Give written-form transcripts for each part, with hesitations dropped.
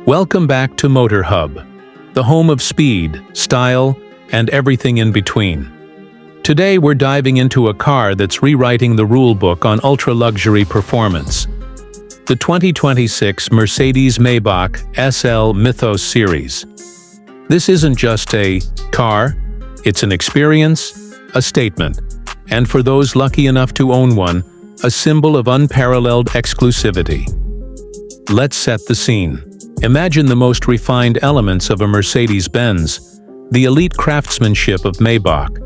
Welcome back to Motor Hub, the home of speed, style, and everything in between. Today we're diving into a car that's rewriting the rulebook on ultra-luxury performance. The 2026 Mercedes-Maybach SL Mythos Series. This isn't just a car, it's an experience, a statement, and for those lucky enough to own one, a symbol of unparalleled exclusivity. Let's set the scene. Imagine the most refined elements of a Mercedes-Benz, the elite craftsmanship of Maybach,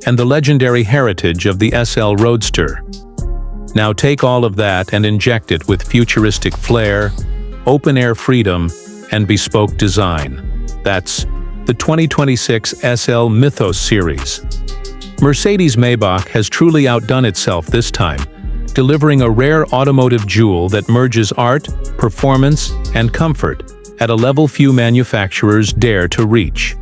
and the legendary heritage of the SL Roadster. Now take all of that and inject it with futuristic flair, open-air freedom, and bespoke design. That's the 2026 SL Mythos Series. Mercedes-Maybach has truly outdone itself this time, delivering a rare automotive jewel that merges art, performance, and comfort at a level few manufacturers dare to reach.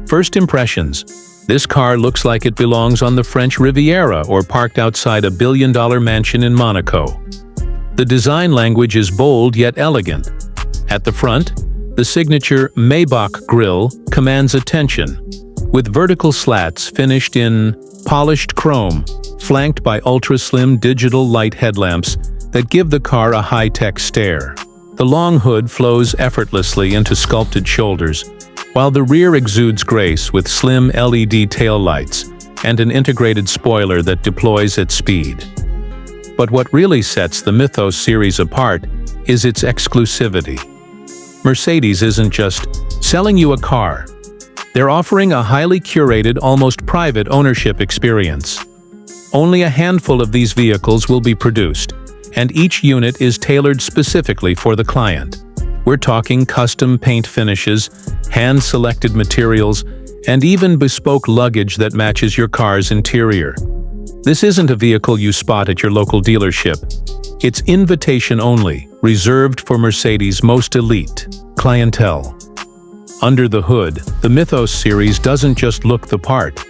First impressions: this car looks like it belongs on the French Riviera or parked outside a billion-dollar mansion in Monaco. The design language is bold yet elegant. At the front, the signature Maybach grille commands attention, with vertical slats finished in polished chrome, flanked by ultra-slim digital light headlamps that give the car a high-tech stare. The long hood flows effortlessly into sculpted shoulders, while the rear exudes grace with slim LED taillights and an integrated spoiler that deploys at speed. But what really sets the Mythos series apart is its exclusivity. Mercedes isn't just selling you a car. They're offering a highly curated, almost private ownership experience. Only a handful of these vehicles will be produced, and each unit is tailored specifically for the client. We're talking custom paint finishes, hand-selected materials, and even bespoke luggage that matches your car's interior. This isn't a vehicle you spot at your local dealership. It's invitation only, reserved for Mercedes' most elite clientele. Under the hood, the Mythos series doesn't just look the part.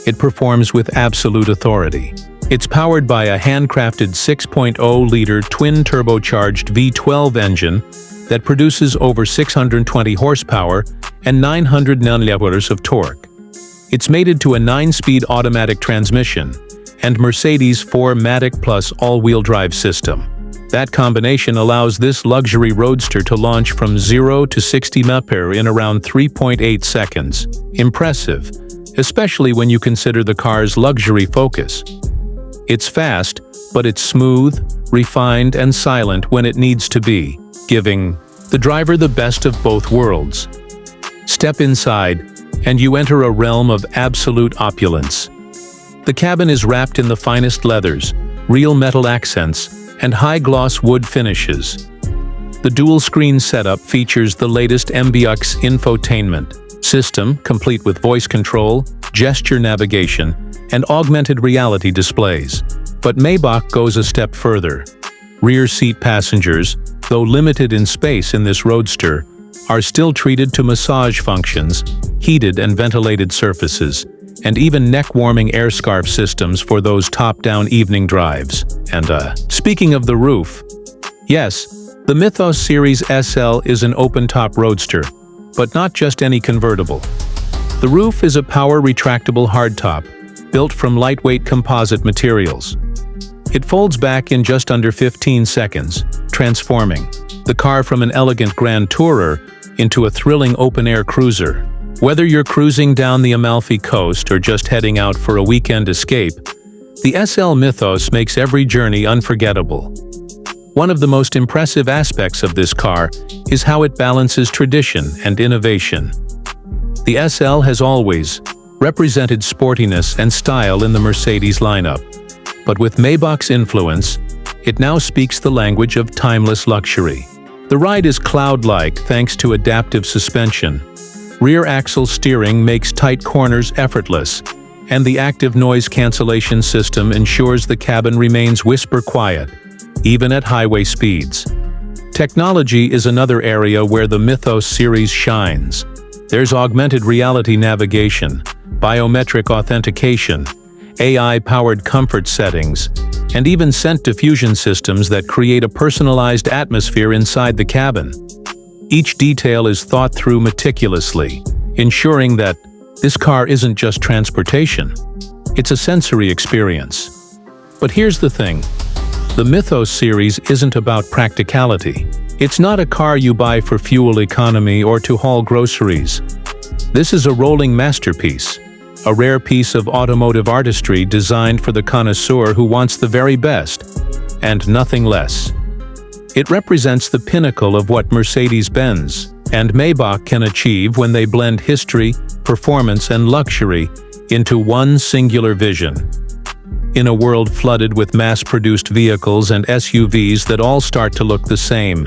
It performs with absolute authority. It's powered by a handcrafted 6.0-liter twin-turbocharged V12 engine that produces over 620 horsepower and 900 Nm of torque. It's mated to a 9-speed automatic transmission and Mercedes' 4MATIC Plus all-wheel drive system. That combination allows this luxury roadster to launch from 0 to 60 mph in around 3.8 seconds. Impressive, especially when you consider the car's luxury focus. It's fast, but it's smooth, refined, and silent when it needs to be, giving the driver the best of both worlds. Step inside, and you enter a realm of absolute opulence. The cabin is wrapped in the finest leathers, real metal accents, and high-gloss wood finishes. The dual-screen setup features the latest MBUX infotainment system, complete with voice control, gesture navigation, and augmented reality displays. But Maybach goes a step further. Rear seat passengers, though limited in space in this roadster, are still treated to massage functions, heated and ventilated surfaces, and even neck-warming air scarf systems for those top-down evening drives. And speaking of the roof, yes, the Mythos Series SL is an open-top roadster, but not just any convertible. The roof is a power-retractable hardtop, built from lightweight composite materials. It folds back in just under 15 seconds, transforming the car from an elegant grand tourer into a thrilling open-air cruiser. Whether you're cruising down the Amalfi Coast or just heading out for a weekend escape, the SL Mythos makes every journey unforgettable. One of the most impressive aspects of this car is how it balances tradition and innovation. The SL has always represented sportiness and style in the Mercedes lineup, but with Maybach's influence, it now speaks the language of timeless luxury. The ride is cloud-like thanks to adaptive suspension. Rear axle steering makes tight corners effortless, and the active noise cancellation system ensures the cabin remains whisper quiet, even at highway speeds. Technology is another area where the Mythos series shines. There's augmented reality navigation, biometric authentication, AI-powered comfort settings, and even scent diffusion systems that create a personalized atmosphere inside the cabin. Each detail is thought through meticulously, ensuring that this car isn't just transportation. It's a sensory experience. But here's the thing. The Mythos series isn't about practicality. It's not a car you buy for fuel economy or to haul groceries. This is a rolling masterpiece, a rare piece of automotive artistry designed for the connoisseur who wants the very best, and nothing less. It represents the pinnacle of what Mercedes-Benz and Maybach can achieve when they blend history, performance, and luxury into one singular vision. In a world flooded with mass-produced vehicles and SUVs that all start to look the same,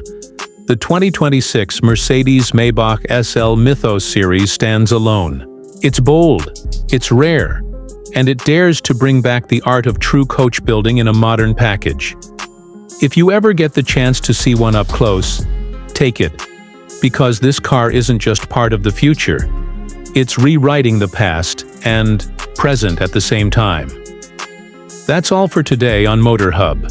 the 2026 Mercedes-Maybach SL Mythos series stands alone. It's bold, it's rare, and it dares to bring back the art of true coach building in a modern package. If you ever get the chance to see one up close, take it, because this car isn't just part of the future. It's rewriting the past and present at the same time. That's all for today on Motor Hub.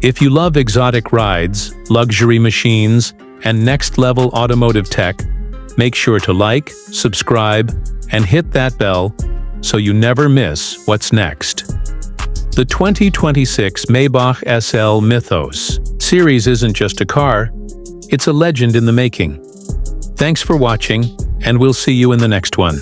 If you love exotic rides, luxury machines, and next-level automotive tech, make sure to like, subscribe, and hit that bell so you never miss what's next. The 2026 Maybach SL Mythos series isn't just a car, it's a legend in the making. Thanks for watching, and we'll see you in the next one.